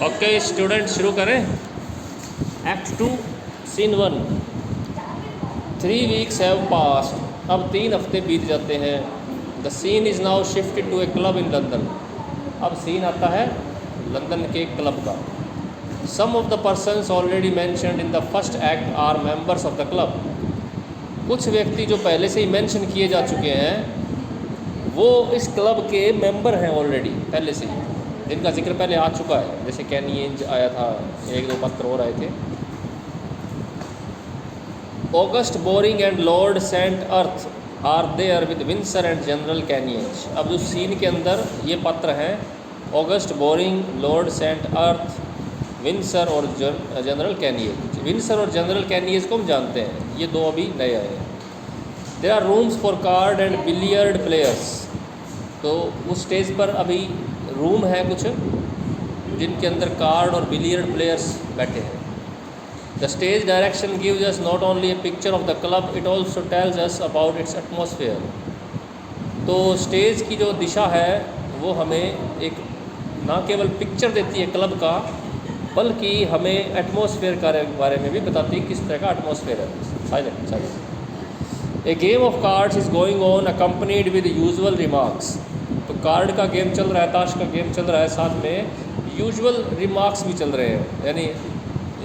Okay student, शुरू करें। Act 2 scene 1। 3 weeks have passed. अब 3 हफ्ते बीत जाते हैं। The scene is now shifted to a club in London. अब सीन आता है लंदन के क्लब का। Some of the persons already mentioned in the first act are members of the club. कुछ व्यक्ति जो पहले से ही मेंशन किए जा चुके हैं वो इस क्लब के मेंबर हैं ऑलरेडी पहले से ही, जिनका जिक्र पहले आ चुका है। जैसे कैनियंज आया था, 1-2 पत्र और आए थे। August Borring and Lord Saint Erth are there with Winsor and General Canynge. अब जो सीन के अंदर ये पत्र हैं, August Borring, Lord Saint Erth, Winsor और जनरल कैनियंज। विंसर और जनरल कैनियंज को हम जानते हैं, ये 2 अभी नए आए हैं। There are rooms for card and billiard players. तो उस स्टेज पर अभी रूम है कुछ जिनके अंदर कार्ड और बिलियर्ड प्लेयर्स बैठे हैं। The stage direction gives us not only A picture of the club, it also tells us about it's atmosphere. तो स्टेज की जो दिशा है वो हमें एक ना केवल पिक्चर देती है क्लब का, बल्कि हमें एटमॉस्फेयर के बारे में भी बताती है, किस तरह का एटमॉस्फेयर है। Silent. A game of cards is going on accompanied with usual remarks. तो कार्ड का गेम चल रहा है, ताश का गेम चल रहा है, साथ में यूजुअल रिमार्क्स भी चल रहे हैं, यानी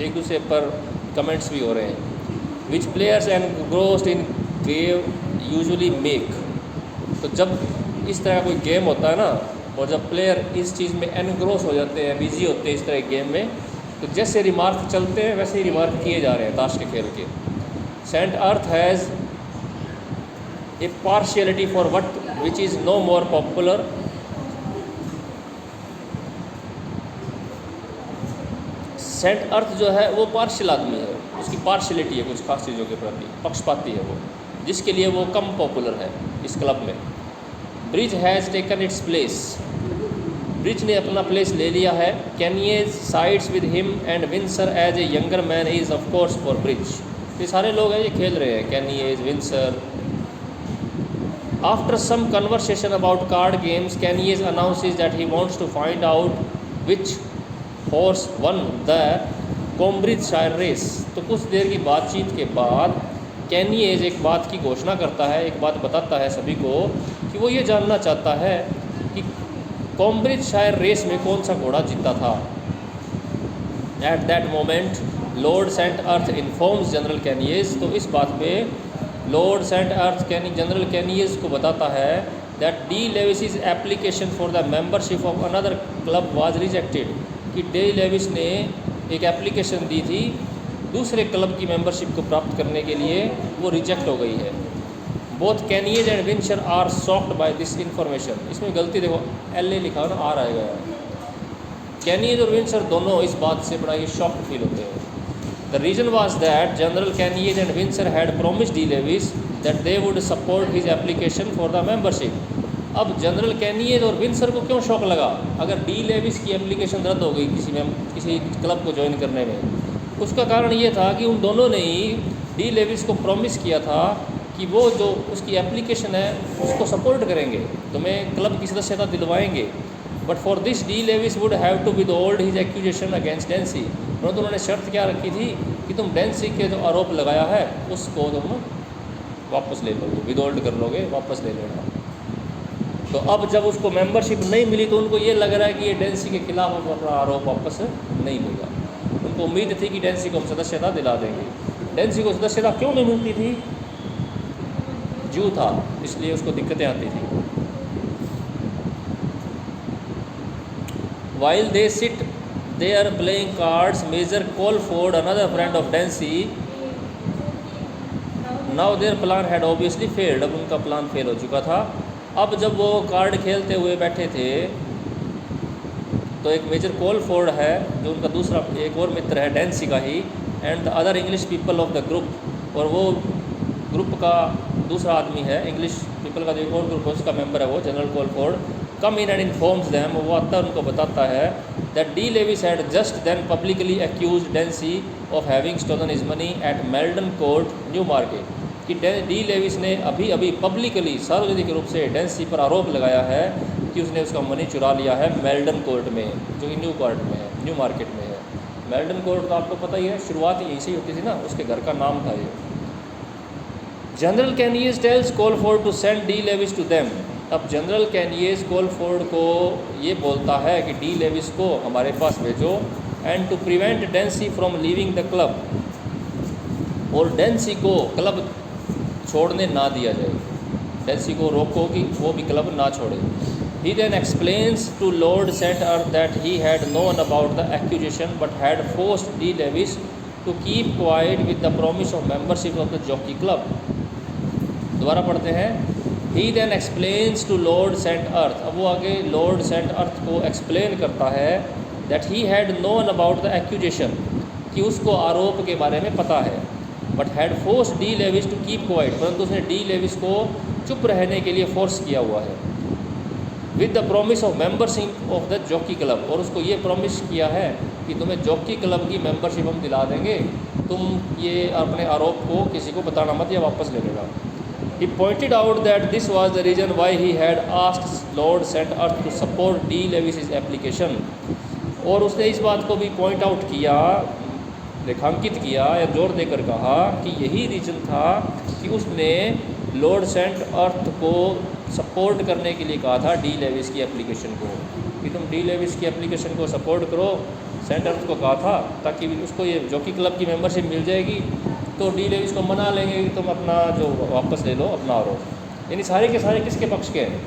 एक दूसरे पर कमेंट्स भी हो रहे हैं। Which players engrossed in game usually make. तो जब इस तरह का कोई गेम होता है ना, और जब प्लेयर इस चीज़ में एनग्रोस हो जाते हैं, बिजी होते हैं इस तरह के गेम में, तो जैसे रिमार्क चलते हैं वैसे ही रिमार्क किए जा रहे हैं ताश के खेल के। Saint Erth has a partiality for what which is no more popular. Saint Erth जो है वो पार्शियल आदमी है, उसकी पार्शियलिटी है कुछ खास चीज़ों के प्रति, पक्षपाती है वो, जिसके लिए वो कम पॉपुलर है इस क्लब में। Bridge has taken its place. Bridge ने अपना प्लेस ले लिया है। Canynge sides with him and Winsor as a younger man is of course for bridge. ये सारे लोग हैं, ये खेल रहे हैं, Canynge, Winsor. After some conversation about card games, Keynes announces that he wants to find out which horse won the Cambridgeshire race. तो कुछ देर की बातचीत के बाद कैनियंज एक बात की घोषणा करता है, एक बात बताता है सभी को कि वो ये जानना चाहता है कि कॉम्ब्रिजशायर रेस में कौन सा घोड़ा जीता था। At that moment Lord Saint Erth informs General Canynge. तो इस बात पे Lord Saint Erth General Canynge को बताता है that De Levis application for the membership of another club was rejected. कि डी लेविस ने एक एप्लीकेशन दी थी दूसरे क्लब की मेंबरशिप को प्राप्त करने के लिए, वो रिजेक्ट हो गई है। Both Canynge and Winsor are shocked by this information. इसमें गलती देखो, LA लिखा ना, आर आएगा। कैनियंज और विंसर दोनों इस बात से बड़ा ही शॉक्ड फील होते हैं। The reason was that General Kenyon and Windsor had promised D. Lewis that they would support his application for the membership. अब जनरल कैनियन और विंसर को क्यों शौक लगा? अगर डी लेविस की एप्लीकेशन रद्द हो गई किसी क्लब को ज्वाइन करने में, उसका कारण ये था कि उन दोनों ने ही डी लेविस को प्रॉमिस किया था कि वो जो उसकी एप्लीकेशन है उसको सपोर्ट करेंगे, तुम्हें क्लब की सदस्यता दिलवाएंगे। But for this De Levis would have to withhold his accusation against Dancy. परंतु उन्होंने शर्त क्या रखी थी कि तुम डेंसी के जो आरोप लगाया है उसको तुम वापस ले लोगे, विदहोल्ड कर लोगे, वापस ले लेना। तो अब जब उसको मेंबरशिप नहीं मिली तो उनको ये लग रहा है कि ये डेंसी के खिलाफ अपना आरोप वापस नहीं मिला। उनको उम्मीद थी कि डेंसी को हम सदस्यता दिला देंगे। डेंसी को सदस्यता क्यों नहीं मिलती थी? जू था, इसलिए उसको दिक्कतें आती थी। While they sit there playing cards, Major Colford, another friend of Dancy, now their plan had obviously failed. अब उनका प्लान फेल हो चुका था। अब जब वो कार्ड खेलते हुए बैठे थे तो एक मेजर कोलफोर्ड है जो उनका दूसरा एक और मित्र है डेंसी का ही, and the other English people of the group, और वो ग्रुप का दूसरा आदमी है, इंग्लिश पीपल का जो एक और ग्रुप है उसका मेंबर है वो General Colford. Come in and informs them, वो आता है उनको बताता है that De Levis had just then publicly accuse Dancy of having stolen his money at Meldon Court, Newmarket. कि डी लेविस ने अभी अभी पब्लिकली सार्वजनिक रूप से डेंसी पर आरोप लगाया है कि उसने उसका मनी चुरा लिया है मेल्डन कोर्ट में, जो कि न्यू न्यू मार्केट में है। मेल्टन कोर्ट तो आपको पता ही है, शुरुआत यहीं से ही होती थी ना, उसके घर का नाम था ये। General Canynge tells Colford to send De Levis to them. अब जनरल कैनियस कोलफोर्ड को ये बोलता है कि डी लेविस को हमारे पास भेजो, and to prevent Dancy from leaving the club, और डेंसी को क्लब छोड़ने ना दिया जाए, डेंसी को रोको कि वो भी क्लब ना छोड़े। He then explains to Lord St. Earth that he had known about the accusation but had forced D. Lewis to keep quiet with the promise of membership of the Jockey Club. दोबारा पढ़ते हैं। He then explains to Lord St. Earth, अब वो आगे Lord St. Earth को explain करता है that he had known about the accusation, कि उसको आरोप के बारे में पता है, but had forced D. Lewis to keep quiet, परंतु उसने D. Lewis को चुप रहने के लिए फोर्स किया हुआ है, with the promise of membership of the jockey club, और उसको ये प्रॉमिस किया है कि तुम्हें जॉकी क्लब की मेंबरशिप हम दिला देंगे, तुम ये अपने आरोप को किसी को बताना मत या वापस ले लेना। He pointed out that this was the reason why he had asked Lord Saint Erth to support De Levis application, और उसने इस बात को भी पॉइंट आउट किया, रेखांकित किया या जोर देकर कहा कि यही रीज़न था कि उसने लॉर्ड सेंट अर्थ को सपोर्ट करने के लिए कहा था डी लेविस की एप्लीकेशन को, कि तुम डी लेविस की एप्लीकेशन को सपोर्ट करो। सेंट अर्थ को कहा था ताकि उसको ये जॉकी क्लब की मेंबरशिप मिल जाएगी, तो डी लेविस को मना लेंगे कि तुम अपना जो वापस ले लो अपना आरोप। यानी सारे के सारे किसके पक्ष के हैं?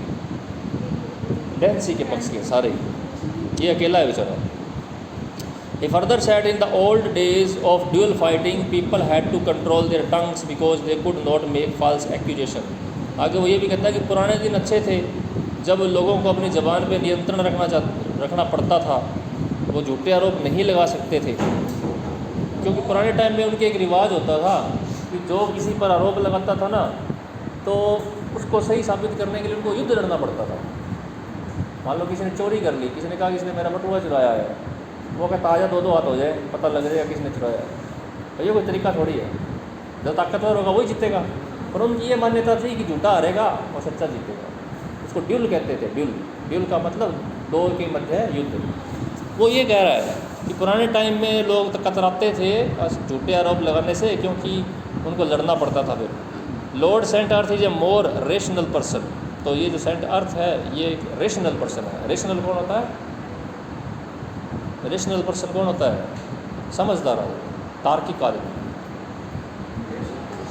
डेंसी के पक्ष के सारे, ये अकेला है बेचारा। He further said in the old days of duel fighting people had to control their tongues because they could not make false accusation. आगे वो ये भी कहता है कि पुराने दिन अच्छे थे जब लोगों को अपनी ज़बान पे नियंत्रण रखना पड़ता था, वो झूठे आरोप नहीं लगा सकते थे, क्योंकि पुराने टाइम में उनके एक रिवाज होता था कि जो किसी पर आरोप लगाता था ना तो उसको सही साबित करने के लिए उनको युद्ध लड़ना पड़ता था। मान लो किसी ने चोरी कर ली, किसी ने कहा किसी ने मेरा बटुआ चुराया है, वो कहता आजा दो हाथ हो जाए पता लग जाएगा किसने चुराया है। तो ये कोई तरीका थोड़ी है, जो ताकतवर होगा वही जीतेगा। पर उनकी ये मान्यता थी कि झूठा हारेगा और सच्चा जीतेगा। उसको ड्यूल कहते थे। ड्यूल का मतलब दो के मध्य युद्ध। वो ये कह रहा है कि पुराने टाइम में लोग कतराते थे झूठे आरोप लगाने से, क्योंकि उनको लड़ना पड़ता था। फिर Lord Saint Erth is a more rational person, तो ये जो सेंट अर्थ है ये एक रेशनल पर्सन है। रेशनल कौन होता है? रेशनल पर्सन कौन होता है? समझदार आदमी, तार्किक आदमी।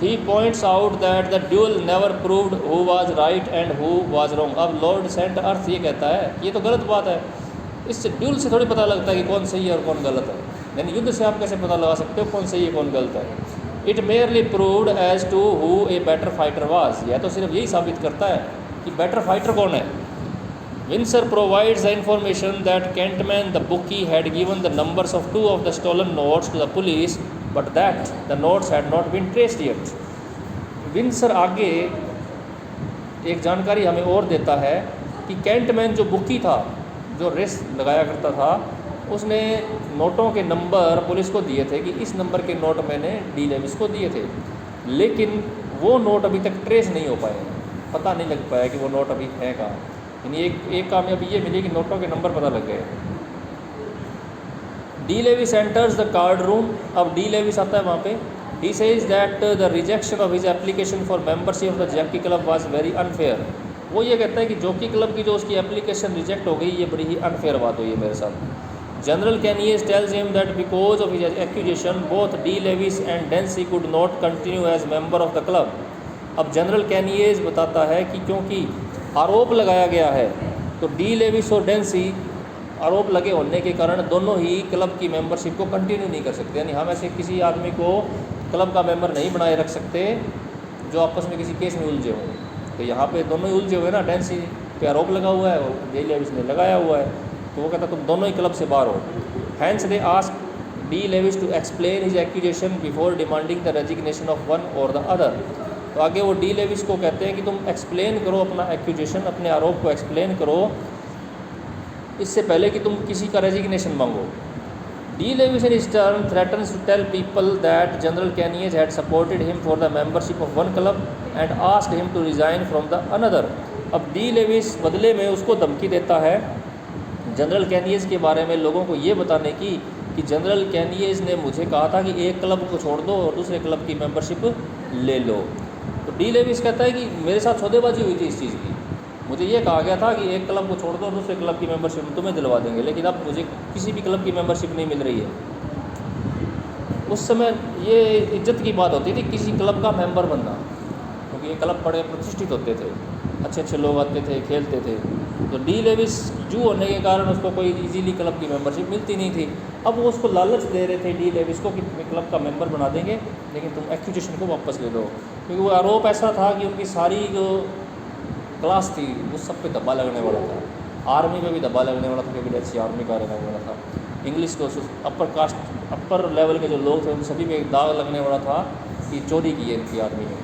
He points out that the duel never proved who was right and who was wrong. अब लॉर्ड सेंट अर्थ ये कहता है ये तो गलत बात है, इससे ड्यूल से थोड़ी पता लगता है कि कौन सही है और कौन गलत है। यानी युद्ध से आप कैसे पता लगा सकते हो कौन सही है कौन गलत है? It merely proved as to who a better fighter was. यह तो सिर्फ यही साबित करता है कि बेटर फाइटर कौन है। Winsor provides the information that Cantman the bookie had given the numbers of 2 of the stolen notes to the police but that the notes had not been traced yet. Winsor आगे एक जानकारी हमें और देता है कि कैंटमैन जो बुकी था, जो रेस लगाया करता था, उसने नोटों के नंबर पुलिस को दिए थे कि इस नंबर के नोट मैंने डी लेविस को दिए थे, लेकिन वो नोट अभी तक ट्रेस नहीं हो पाए, पता नहीं लग पाया कि वो नोट अभी हैं कहाँ। यानी एक कामयाबी ये मिली कि नोटों के नंबर पता लग गए। De Levis enters the card room. अब डी लेविस आता है वहाँ पे। He says that the rejection of his application for membership of the jockey club was very unfair. वो ये कहता है कि जॉकी क्लब की जो उसकी एप्लीकेशन रिजेक्ट हो गई, ये बड़ी ही अनफेयर बात हुई है मेरे साथ। General Canynge tells him that because of his accusation both De Levis and Dancy could not continue as member of the club. अब जनरल कैनियस बताता है कि क्योंकि आरोप लगाया गया है तो डी लेविस और डेंसी आरोप लगे होने के कारण दोनों ही क्लब की मेंबरशिप को कंटिन्यू नहीं कर सकते। यानी हम ऐसे किसी आदमी को क्लब का मेंबर नहीं बनाए रख सकते जो आपस में किसी केस में उलझे हों। तो यहाँ पे दोनों ही उलझे हुए ना, डेंसी पे आरोप लगा हुआ है और डी लेविस ने लगाया हुआ है, तो वो कहता तुम दोनों ही क्लब से बाहर हो। Hence they ask De Levis to explain his accusation before demanding the resignation of one or the other. तो आगे वो डी लेविस को कहते हैं कि तुम एक्सप्लेन करो अपना एक्यूजेशन, अपने आरोप को एक्सप्लेन करो इससे पहले कि तुम किसी का रेजिग्नेशन मांगो। De Levis in his turn threatens to tell people that General Canynge had supported him for the membership of one club and asked him to resign from the another. अब De Levis बदले में उसको धमकी देता है general कैनियस के बारे में लोगों को ये बताने की कि जनरल कैनियस ने मुझे कहा था कि एक क्लब को छोड़ दो और दूसरे क्लब की मेंबरशिप ले लो। तो डी लेविस कहता है कि मेरे साथ सौदेबाजी हुई थी इस चीज़ की, मुझे ये कहा गया था कि एक क्लब को छोड़ दो और दूसरे क्लब की मेंबरशिप तुम्हें दिलवा देंगे, लेकिन अब मुझे किसी भी क्लब की मेंबरशिप नहीं मिल रही है। उस समय ये इज्जत की बात होती थी किसी क्लब का मेंबर बनना, क्योंकि ये क्लब बड़े प्रतिष्ठित होते थे, अच्छे अच्छे लोग आते थे, खेलते थे। तो डी लेविस जू होने के कारण उसको कोई इजीली क्लब की मेंबरशिप मिलती नहीं थी। अब वो उसको लालच दे रहे थे डी लेविस को कि तुम्हें क्लब का मेंबर बना देंगे, लेकिन तुम एक्यूजेशन को वापस ले लो, क्योंकि वो आरोप ऐसा था कि उनकी सारी जो क्लास थी वो सब पे धब्बा लगने वाला था। आर्मी में भी धब्बा लगने वाला था, क्योंकि डेंसी आर्मी का रहने वाला था। इंग्लिश को अपर लेवल के जो लोग थे उन सभी में एक दाग लगने वाला था कि चोरी की है इनकी आर्मी में।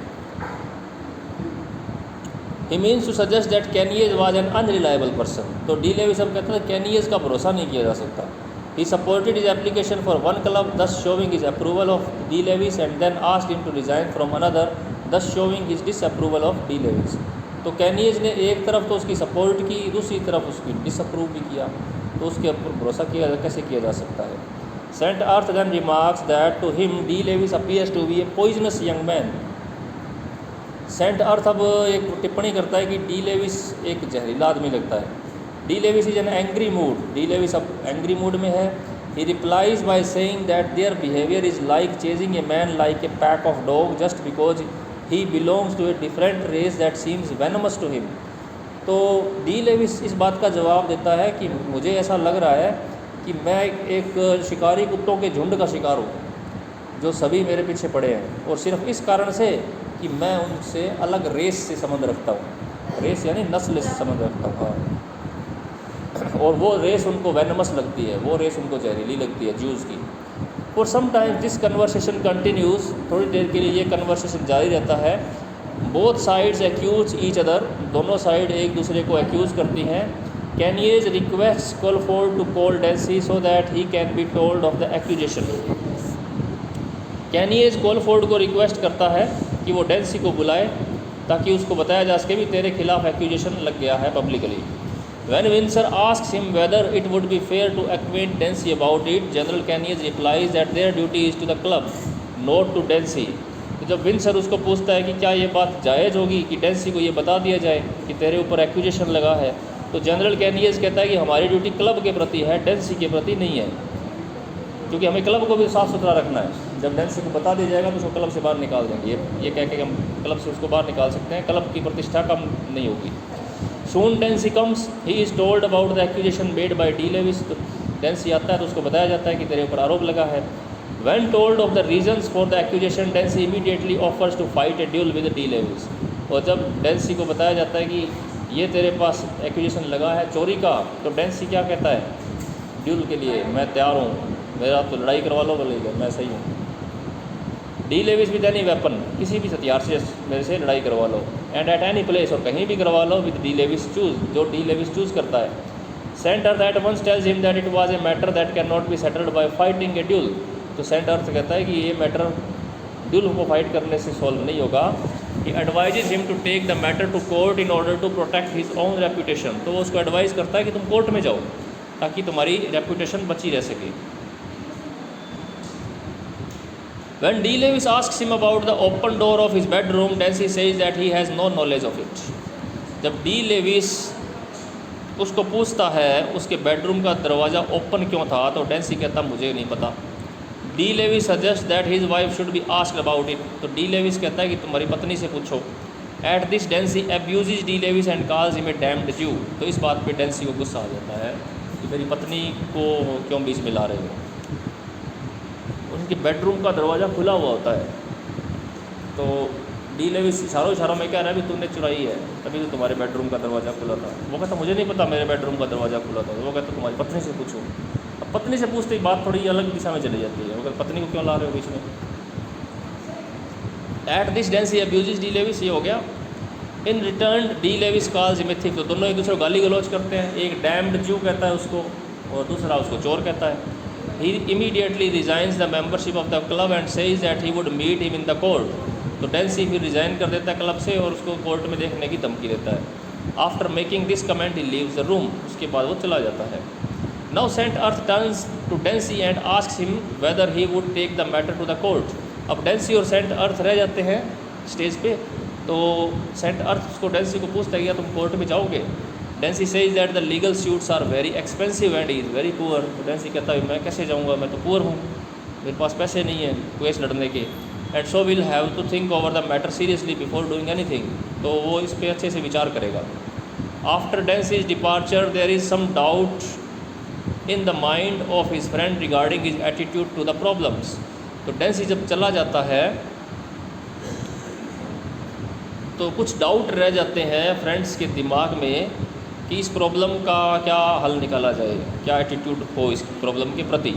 He means to suggest that Cannies was an unreliable person. तो डी लेविस अब कहता है कैनियस का भरोसा नहीं किया जा सकता। He supported his application for one club, thus showing his approval of D. Levis, and then asked him to resign from another, thus showing his disapproval of D. Levis. तो कैनियस ने एक तरफ तो उसकी सपोर्ट की, दूसरी तरफ उसकी डिसअप्रूव भी किया, तो उसके ऊपर भरोसा किया कैसे किया जा सकता है। Saint Erth then remarks that to him D. Levis appears to be a poisonous young man. Saint Erth अब एक टिप्पणी करता है कि डी लेविस एक जहरीला आदमी लगता है। De Levis is an angry mood, De Levis अब एंग्री मूड में है। He replies by saying that their behaviour is like chasing a man like a pack of dog just because he belongs to a different race that seems venomous to him. तो De Levis इस बात का जवाब देता है कि मुझे ऐसा लग रहा है कि मैं एक शिकारी कुत्तों के झुंड का शिकार हूँ जो सभी मेरे पीछे पड़े हैं, और सिर्फ इस कारण से कि मैं उनसे अलग रेस से संबंध रखता हूँ। रेस यानी नस्ल से संबंध रखता हूँ, हाँ। और वो रेस उनको वेनमस लगती है, वो रेस उनको जहरीली लगती है, ज्यूज़ की। For some time this conversation continues, थोड़ी देर के लिए ये कन्वर्सेशन जारी रहता है। Both sides accuse each other, दोनों साइड एक दूसरे को एक्यूज़ करती हैं। Canynge request Colford to call Dancy so that he can be told of the accusation. Canynge Colford को रिक्वेस्ट करता है कि वो डेंसी को बुलाए ताकि उसको बताया जा सके भी तेरे खिलाफ एक्यूजेशन लग गया है publicly. When Windsor asks him whether it would be fair to acquaint Dempsey about it, General Cannies replies that their duty is to the club, not to Dempsey. तो जब विंसर उसको पूछता है कि क्या ये बात जायज़ होगी कि डेंसी को ये बता दिया जाए कि तेरे ऊपर एक्यूजेशन लगा है, तो जनरल कैनियस कहता है कि हमारी ड्यूटी क्लब के प्रति है, डेंसी के प्रति नहीं है, क्योंकि हमें क्लब को भी साफ़ सुथरा रखना है। जब डेंसी को बता दिया जाएगा तो उसको क्लब से बाहर निकाल देंगे, ये कह के हम क्लब से उसको बाहर निकाल सकते हैं, क्लब की प्रतिष्ठा कम नहीं होगी। Soon Dempsey comes, he is told about the accusation made by D. Levis. तो डेंसी आता है तो उसको बताया जाता है कि तेरे ऊपर आरोप लगा है। When told of the reasons for the accusation, Dempsey immediately offers to fight a duel with D. Levis. और जब डेंसी को बताया जाता है कि ये तेरे पास एक्यूजेशन लगा है चोरी का, तो डेंसी क्या कहता है, ड्यूल के लिए मैं तैयार हूँ, मेरा तो लड़ाई करवा लो, बोलेगा मैं सही हूँ। De Levis with any weapon, किसी भी हथियार से मेरे से लड़ाई करवा लो, एंड एट एनी प्लेस, और कहीं भी करवा लो, विद डी लेविस चूज़, जो डी लेविस चूज़ करता है। Saint Erth at once tells him that it was a matter that can not be settled by fighting a duel. तो Saint Erth कहता है कि ये मैटर ड्यूल को fight करने से सॉल्व नहीं होगा। He advises him to take the matter to court in order to protect his own reputation. तो वो उसको एडवाइस करता है कि तुम कोर्ट में जाओ ताकि तुम्हारी रेपुटेशन बची रह सके। When D. Levis asks him about the open door of his bedroom, Dempsey says that he has no knowledge of it. जब डी लेविस उसको पूछता है उसके बेडरूम का दरवाज़ा ओपन क्यों था, तो डेंसी कहता मुझे नहीं पता। De Levis suggest that his wife should be asked about it. तो डी लेविस कहता है कि तुम्हारी पत्नी से पूछो। At this Dancy abuses De Levis and calls him a damned Jew. तो इस बात पे डेंसी को गुस्सा आ जाता है कि मेरी पत्नी को क्यों बीच में ला रहे हो। उनके बेडरूम का दरवाज़ा खुला हुआ होता है, तो डी लेविस इशारों में कह रहा है भी तुमने चुराई है, तभी तो तुम्हारे बेडरूम का दरवाज़ा खुला था। वो कहता मुझे नहीं पता मेरे बेडरूम का दरवाज़ा खुला था। वो कहता तुम्हारी पत्नी से पूछो। अब पत्नी से पूछते ही बात थोड़ी अलग दिशा में चली जाती है। वो कहता पत्नी को क्यों ला रहे हो बीच में। At this Dancy abuses De Levis, ये हो गया। In return De Levis calls him a thief. तो दोनों एक दूसरे को गाली गलौज करते हैं, एक डैम्ड ज्यू कहता है उसको और दूसरा उसको चोर कहता है। He immediately resigns the membership of the club and says that he would meet him in the court. तो डेंसी फिर रिज़ाइन कर देता है क्लब से और उसको कोर्ट में देखने की धमकी देता है। After making this comment he leaves the room. उसके बाद वो चला जाता है। Now Saint Erth turns to Dancy and asks him whether he would take the matter to the court. अब डेंसी और सेंट अर्थ रह जाते हैं स्टेज पे, तो सेंट अर्थ उसको डेंसी को पूछता है या तुम कोर्ट में जाओगे। Dancy says that the legal suits are very expensive and he is very poor. तो डेंसी कहता है मैं कैसे जाऊँगा, मैं तो पुअर हूँ, मेरे पास पैसे नहीं है केस लड़ने के। And so will have to think over the matter seriously before doing anything. तो वो इस पर अच्छे से विचार करेगा। After Dancy's departure there is some doubt in the mind of his friend regarding his attitude to the problems. तो Dancy जब चला जाता है तो कुछ डाउट रह जाते हैं फ्रेंड्स के दिमाग में कि इस प्रॉब्लम का क्या हल निकाला जाए, क्या एटीट्यूड हो इस प्रॉब्लम के प्रति।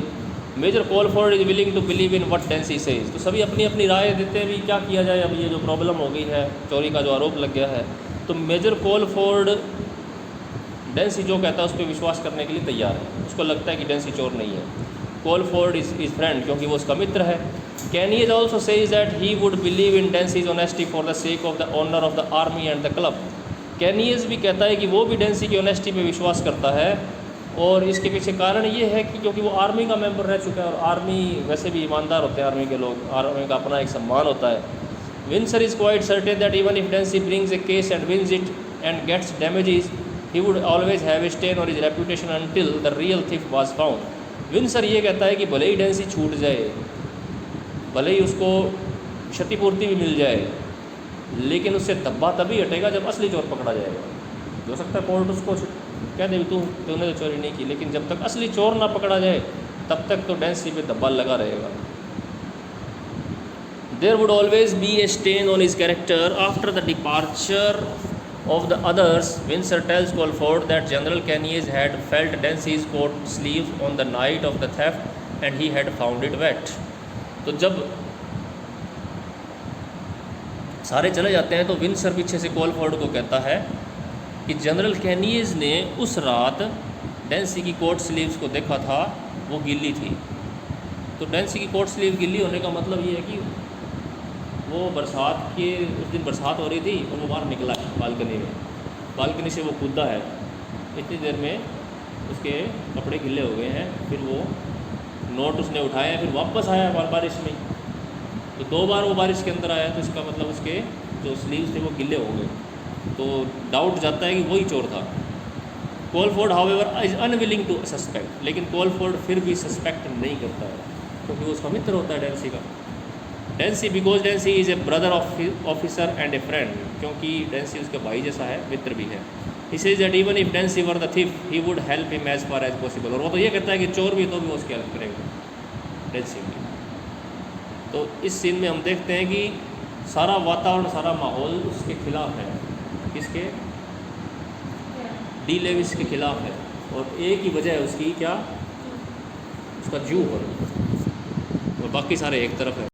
Major Colford is willing to believe in what Dancy says. तो सभी अपनी अपनी राय देते हैं भी क्या किया जाए, अब ये जो प्रॉब्लम हो गई है, चोरी का जो आरोप लग गया है। तो मेजर कॉलफोर्ड डेंसी जो कहता है उस पर विश्वास करने के लिए तैयार है, उसको लगता है कि डेंसी चोर नहीं है। कॉलफोर्ड इज़ फ्रेंड क्योंकि वो उसका मित्र है। Canynge also says that he would believe in Dancy's honesty for the sake of the honour of the army and the club. Canynge भी कहता है कि वो भी डेंसी की ऑनेस्टी पे विश्वास करता है, और इसके पीछे कारण ये है कि क्योंकि वो आर्मी का मेंबर रह चुका है, और आर्मी वैसे भी ईमानदार होते हैं आर्मी के लोग, आर्मी का अपना एक सम्मान होता है। Winsor is quite certain that even if Dancy brings a case and wins it and gets damages he would always have a stain on his reputation until the real thief was found. Winsor ये कहता है कि भले ही डेंसी छूट जाए, भले ही उसको क्षतिपूर्ति भी मिल जाए, लेकिन उससे धब्बा तभी हटेगा जब असली चोर पकड़ा जाएगा। हो सकता है कोर्ट उसको कह दे तूने तो चोरी नहीं की, लेकिन जब तक असली चोर ना पकड़ा जाए तब तक तो डेंसी पे धब्बा लगा रहेगा। There would always be a stain on his character after the departure of the others. Windsor tells Colford that General Caniez had felt Dency's coat sleeve on the night of the theft and he had found it wet. तो जब सारे चले जाते हैं तो Windsor पीछे से कॉलफोर्ड को कहता है कि जनरल कैनियज ने उस रात डेंसी की कोट स्लीव्स को देखा था, वो गीली थी। तो डेंसी की कोट स्लीव गीली होने का मतलब ये है कि वो बरसात के उस दिन बरसात हो रही थी और वो बाहर निकला है बालकनी में, बालकनी से वो कूदा है, इतनी देर में उसके कपड़े गिले हो गए हैं। फिर वो नोट उसने उठाया, फिर वापस आया बारिश में, तो 2 बार वो बारिश के अंदर आया, तो इसका मतलब उसके जो स्लीव्स थे वो गिले हो गए। तो डाउट जाता है कि वही चोर था। Colford however is unwilling to suspect, लेकिन कॉलफोर्ड फिर भी सस्पेक्ट नहीं करता है क्योंकि वो उसका मित्र होता है डेंसी का। Dancy because Dancy is a brother officer and a friend, क्योंकि डेंसी उसके भाई जैसा है, मित्र भी है। He says that even if Dancy were the thief he would help him as far as possible. और वो तो ये कहता है कि चोर भी तो भी उसकी हेल्प करेगा डेंसी की। तो इस सीन में हम देखते हैं कि सारा वातावरण, सारा माहौल उसके खिलाफ है, किसके? डी लेविस के खिलाफ है, और एक ही वजह है उसकी, क्या? उसका जू होना, और बाकी सारे एक तरफ है।